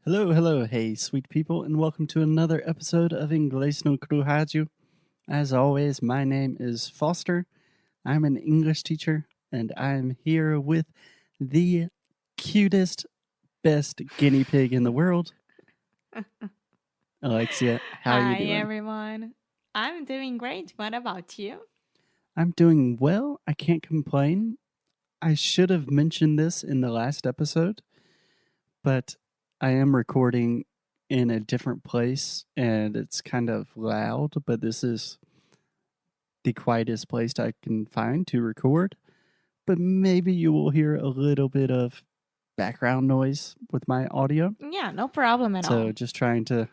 Hello, hello, hey, sweet people, and welcome to another episode of Inglês no Rádio. As always, my name is Foster. I'm an English teacher, and I'm here with the cutest, best guinea pig in the world, Alexia. How are you Hi, doing? everyone. I'm doing great. What about you? I'm doing well. I can't complain. I should have mentioned this in the last episode, but I am recording in a different place and it's kind of loud, but this is the quietest place I can find to record. But maybe you will hear a little bit of background noise with my audio. Yeah, no problem at So all. just trying to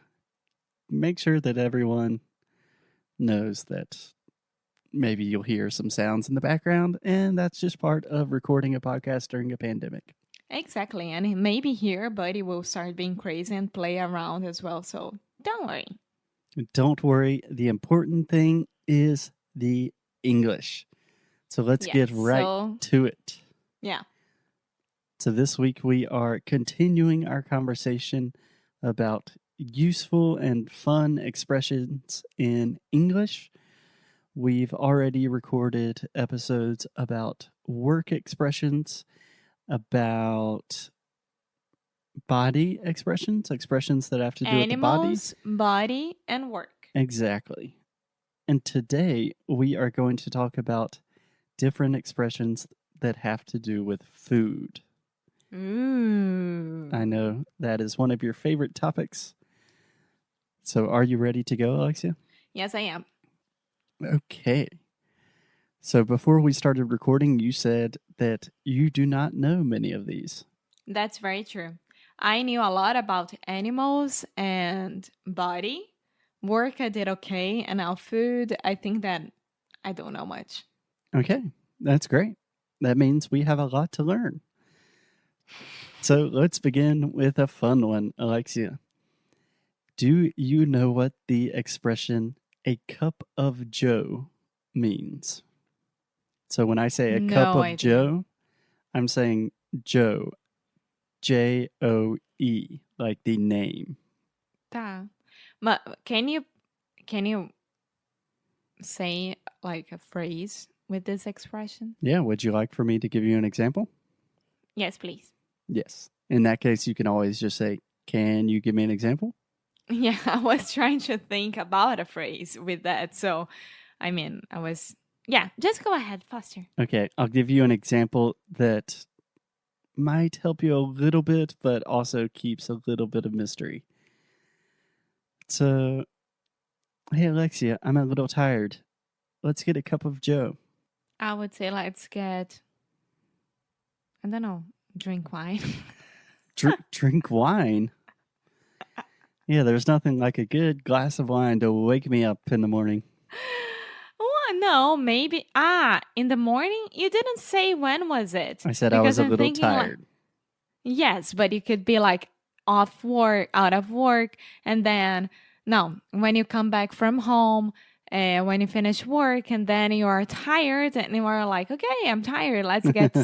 make sure that everyone knows that maybe you'll hear some sounds in the background, and that's just part of recording a podcast during a pandemic. Exactly. And maybe here, Buddy will start being crazy and play around as well. So don't worry. Don't worry, the important thing is the English. So let's Yes. get right to it. Yeah. So this week we are continuing our conversation about useful and fun expressions in English. We've already recorded episodes about work expressions, about body expressions, expressions that have to do with the body. Animals, body, and work. Exactly. And today we are going to talk about different expressions that have to do with food. Ooh. I know that is one of your favorite topics. So are you ready to go, Alexia? Yes, I am. Okay. So before we started recording, you said that you do not know many of these. That's very true. I knew a lot about animals and body. Work, I did okay. And now food, I think that I don't know much. Okay, that's great. That means we have a lot to learn. So let's begin with a fun one, Alexia. Do you know what the expression a cup of joe means? So when I say a cup No of idea. joe, I'm saying Joe, Joe, like the name. Tá. But can you say like a phrase with this expression? Yeah, would you like for me to give you an example? Yes, please. Yes. In that case, you can always just say, can you give me an example? Yeah, I was trying to think about a phrase with that. So, just go ahead, Foster. Okay, I'll give you an example that might help you a little bit, but also keeps a little bit of mystery. So, hey, Alexia, I'm a little tired. Let's get a cup of Joe. I would say let's get, I don't know, drink wine. Drink wine. Yeah, there's nothing like a good glass of wine to wake me up in the morning. Well, no, maybe. In the morning? You didn't say when was it? I said I was a little tired. Yes, but you could be like off work, out of work, and then no, when you come back from home, when you finish work, and then you are tired, and you are like, okay, I'm tired. Let's get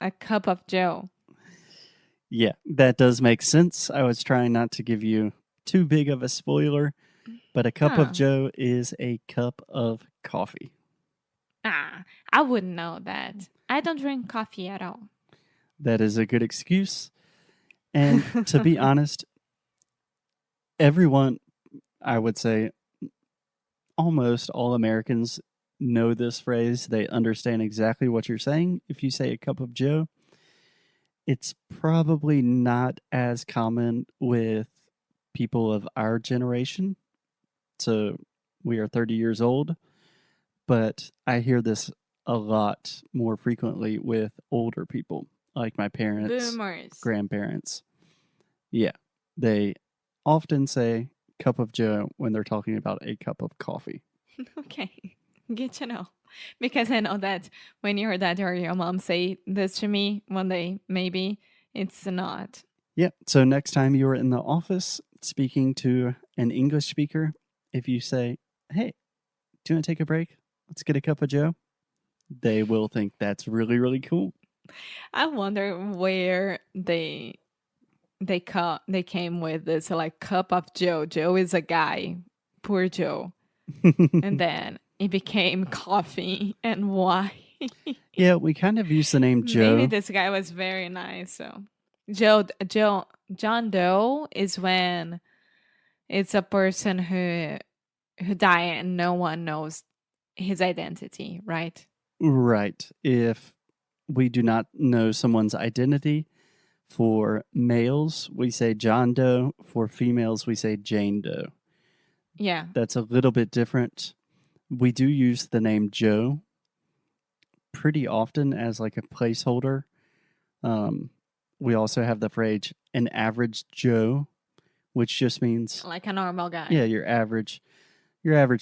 a cup of Joe. Yeah, that does make sense. I was trying not to give you too big of a spoiler, but a cup of Joe is a cup of coffee. I wouldn't know that. I don't drink coffee at all. That is a good excuse. And to be honest, everyone, I would say almost all Americans know this phrase. They understand exactly what you're saying. If you say a cup of Joe, it's probably not as common with people of our generation. So we are 30 years old, but I hear this a lot more frequently with older people, like my parents, Boomers. grandparents. Yeah, they often say cup of Joe when they're talking about a cup of coffee. Okay, good to know. Because I know that when your dad or your mom say this to me one day, maybe it's not. Yeah, so next time you're in the office speaking to an English speaker, if you say, hey, do you want to take a break? Let's get a cup of Joe. They will think that's really, really cool. I wonder where they they came with this like cup of Joe. Joe is a guy, poor Joe, and then it became coffee and wine. Yeah, we kind of use the name Maybe Joe. this guy was very nice. So John Doe is when it's a person who died and no one knows his identity, right? Right. If we do not know someone's identity, for males, we say John Doe. For females, we say Jane Doe. Yeah. That's a little bit different. We do use the name Joe pretty often as like a placeholder. We also have the phrase an average Joe, which just means Like a normal guy. yeah, your average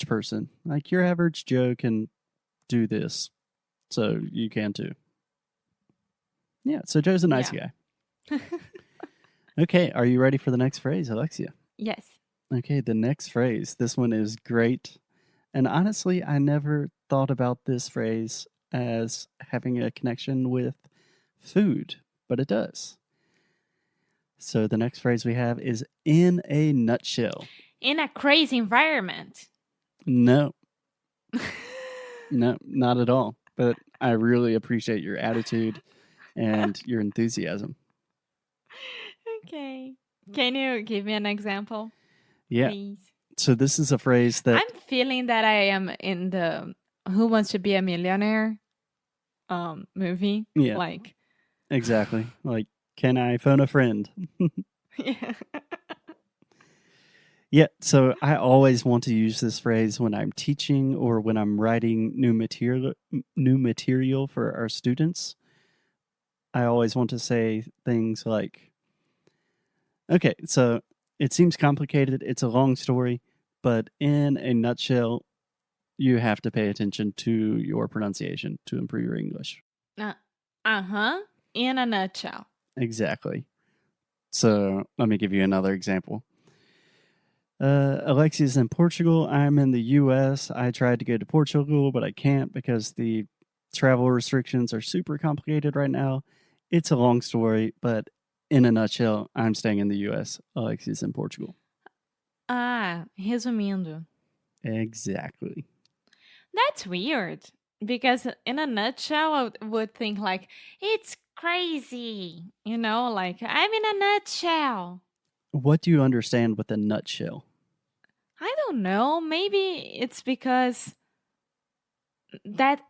person. Like your average Joe can do this, so you can too. Yeah, so Joe's a nice guy. Okay, are you ready for the next phrase, Alexia? Yes. Okay, the next phrase. This one is great. And honestly, I never thought about this phrase as having a connection with food, but it does. So the next phrase we have is in a nutshell. In a crazy environment. No. No, not at all. But I really appreciate your attitude and your enthusiasm. Okay. Can you give me an example? Yeah. Please? So this is a phrase that I'm feeling that I am in the Who Wants to Be a Millionaire movie. Yeah. Like exactly. Like, can I phone a friend? yeah. Yeah, so I always want to use this phrase when I'm teaching or when I'm writing new material for our students. I always want to say things like, okay, so it seems complicated, it's a long story, but in a nutshell, you have to pay attention to your pronunciation to improve your English. Uh-huh. In a nutshell. Exactly. So let me give you another example. Alexia's in Portugal. I'm in the US. I tried to go to Portugal, but I can't because the travel restrictions are super complicated right now. It's a long story, but in a nutshell, I'm staying in the US. Alexia's in Portugal. Resumindo. Exactly. That's weird because in a nutshell, I would think like, it's crazy. You know, like, I'm in a nutshell. What do you understand with a nutshell? I don't know. Maybe it's because that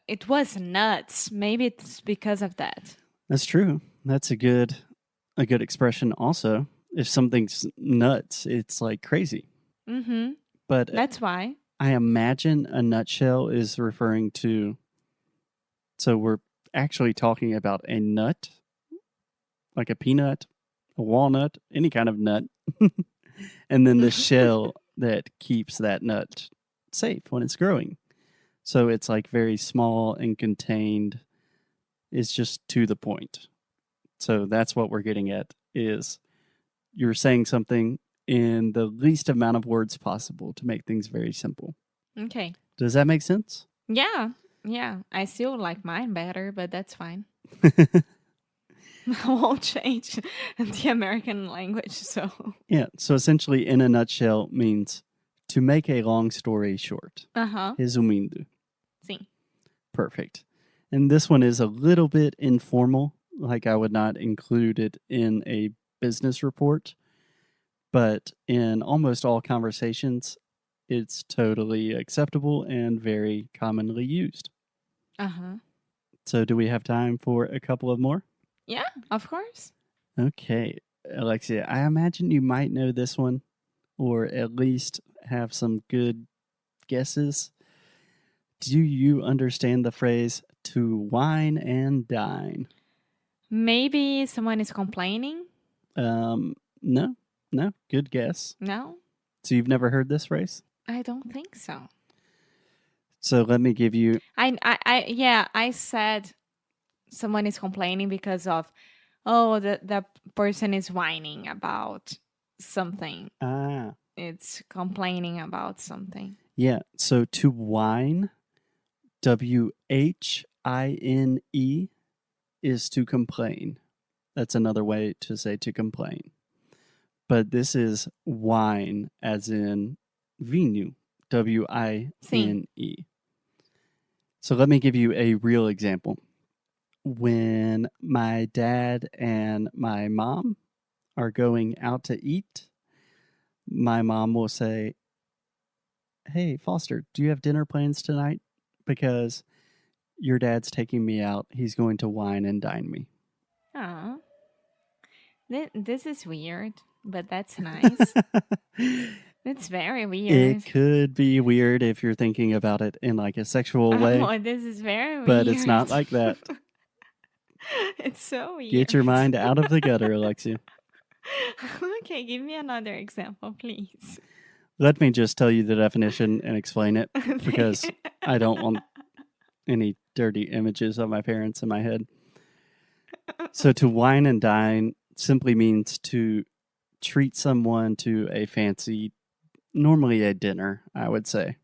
it was nuts. Maybe it's because of that. That's true. That's a good expression also. If something's nuts, it's like crazy. Mm-hmm. But that's why. I imagine a nutshell is referring to, so we're actually talking about a nut, like a peanut, a walnut, any kind of nut, and then the shell that keeps that nut safe when it's growing. So it's like very small and contained. It's just to the point. So that's what we're getting at, is you're saying something in the least amount of words possible to make things very simple. Okay. Does that make sense? Yeah. Yeah. I still like mine better, but that's fine. I won't change the American language, so. Yeah, so essentially, in a nutshell, means to make a long story short. Resumindo. Sim. Perfect. And this one is a little bit informal, like I would not include it in a business report, but in almost all conversations, it's totally acceptable and very commonly used. So do we have time for a couple of more? Yeah, of course. Okay, Alexia, I imagine you might know this one, or at least have some good guesses. Do you understand the phrase to wine and dine? Maybe someone is complaining? No, good guess. No? So you've never heard this phrase? I don't think so. So let me give you... I said someone is complaining because of, the person is whining about something. It's complaining about something. Yeah, so to whine, WHINE, is to complain. That's another way to say to complain. But this is whine, as in vinho, W-I-N-E. Sim. So let me give you a real example. When my dad and my mom are going out to eat, my mom will say, "Hey, Foster, do you have dinner plans tonight? Because your dad's taking me out. He's going to wine and dine me." Aw. This is weird, but that's nice. It's very weird. It could be weird if you're thinking about it in like a sexual way, Oh, this is very weird. but it's not like that. It's so weird. Get your mind out of the gutter, Alexia. Okay, give me another example, please. Let me just tell you the definition and explain it because I don't want any dirty images of my parents in my head. So to wine and dine simply means to treat someone to a fancy, normally a dinner, I would say.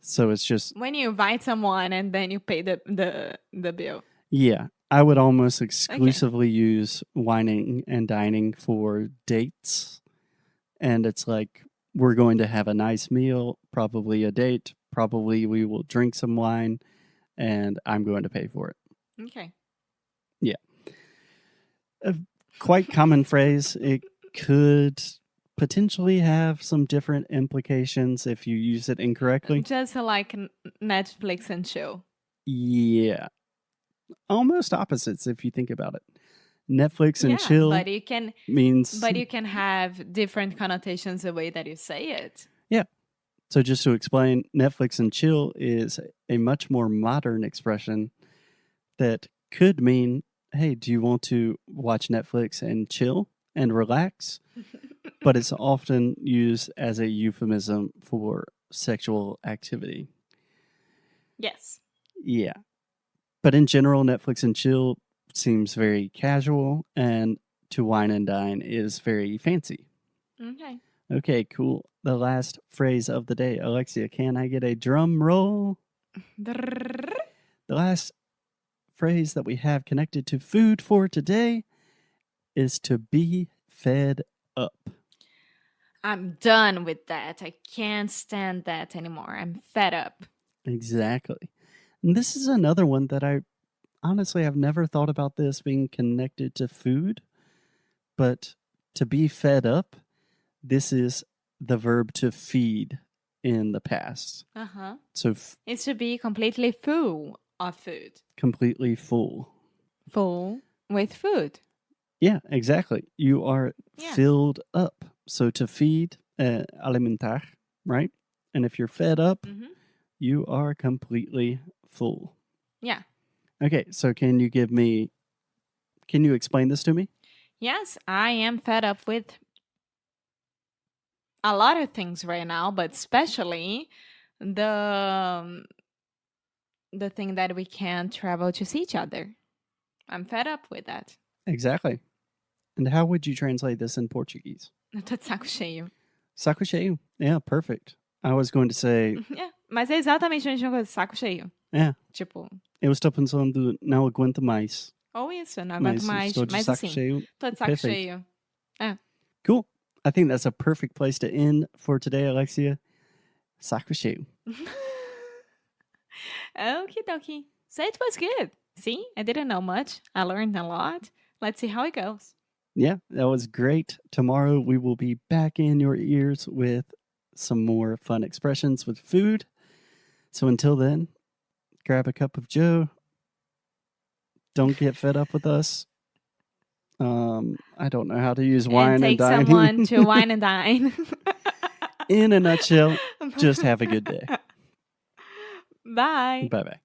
So it's just when you invite someone and then you pay the bill. Yeah, I would almost exclusively use wining and dining for dates. And it's like, we're going to have a nice meal, probably a date, probably we will drink some wine, and I'm going to pay for it. Okay. Yeah. A quite common phrase. It could potentially have some different implications if you use it incorrectly. Just like Netflix and chill. Yeah. Almost opposites if you think about it. Netflix and chill means... But you can have different connotations the way that you say it. Yeah. So just to explain, Netflix and chill is a much more modern expression that could mean, hey, do you want to watch Netflix and chill and relax? But it's often used as a euphemism for sexual activity. Yes. Yeah. But in general, Netflix and chill seems very casual, and to wine and dine is very fancy. Okay. Okay, cool. The last phrase of the day. Alexia, can I get a drum roll? The last phrase that we have connected to food for today is to be fed up. I'm done with that. I can't stand that anymore. I'm fed up. Exactly. And this is another one that I honestly have never thought about this being connected to food, but to be fed up, this is the verb to feed in the past. Uh-huh. So it's to be completely full of food. Completely full. Full with food. Yeah, exactly. You are filled up. So to feed, alimentar, right? And if you're fed up, you are completely full. Yeah. Okay, so can you explain this to me? Yes, I am fed up with a lot of things right now, but especially the thing that we can't travel to see each other. I'm fed up with that. Exactly. And how would you translate this in Portuguese? Eu tô de saco cheio. Saco cheio. Yeah, perfect. I was going to say... Yeah, mas é exatamente a mesma coisa, saco cheio. É. Tipo... Eu estou pensando, não aguento mais. Ou isso, não aguento mais. Estou de mas saco assim, cheio. tô de saco Perfect. cheio. É. Cool. I think that's a perfect place to end for today, Alexia. Saco cheio. Okie dokie. So it was good. See, I didn't know much. I learned a lot. Let's see how it goes. Yeah, that was great. Tomorrow we will be back in your ears with some more fun expressions with food. So until then, grab a cup of Joe. Don't get fed up with us. I don't know how to use wine and dine. Take someone to wine and dine. In a nutshell, just have a good day. Bye. Bye-bye.